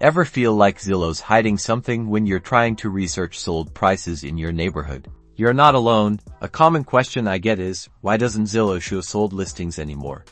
Ever feel like Zillow's hiding something when you're trying to research sold prices in your neighborhood? You're not alone. A common question I get is, why doesn't Zillow show sold listings anymore?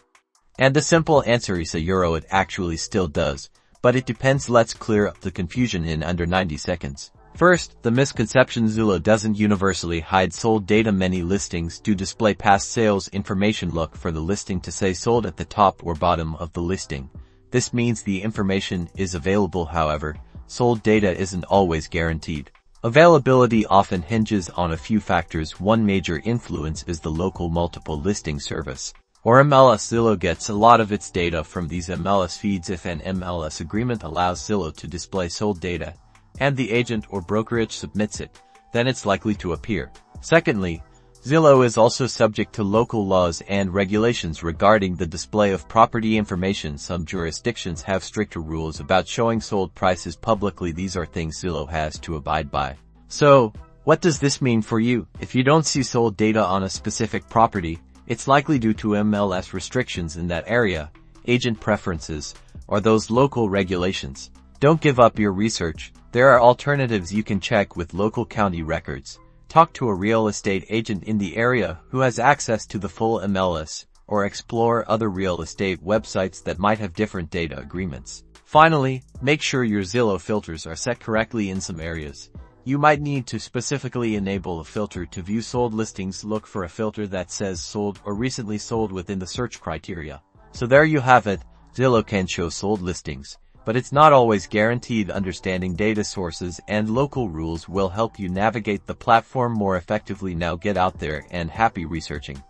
And the simple answer is it actually still does, but it depends. Let's clear up the confusion in under 90 seconds. First, the misconception: Zillow doesn't universally hide sold data. Many listings do display past sales information. Look for the listing to say sold at the top or bottom of the listing. This means the information is available. However, sold data isn't always guaranteed. Availability often hinges on a few factors. One major influence is the local multiple listing service, or MLS. Zillow gets a lot of its data from these MLS feeds. If an MLS agreement allows Zillow to display sold data, and the agent or brokerage submits it, then it's likely to appear. Secondly, Zillow is also subject to local laws and regulations regarding the display of property information. Some jurisdictions have stricter rules about showing sold prices publicly. These are things Zillow has to abide by. So, what does this mean for you? If you don't see sold data on a specific property, it's likely due to MLS restrictions in that area, agent preferences, or those local regulations. Don't give up your research. There are alternatives. You can check with local county records, talk to a real estate agent in the area who has access to the full MLS, or explore other real estate websites that might have different data agreements. Finally, make sure your Zillow filters are set correctly. In some areas, you might need to specifically enable a filter to view sold listings. Look for a filter that says sold or recently sold within the search criteria. So there you have it. Zillow can show sold listings, but it's not always guaranteed. Understanding data sources and local rules will help you navigate the platform more effectively. Now get out there and happy researching.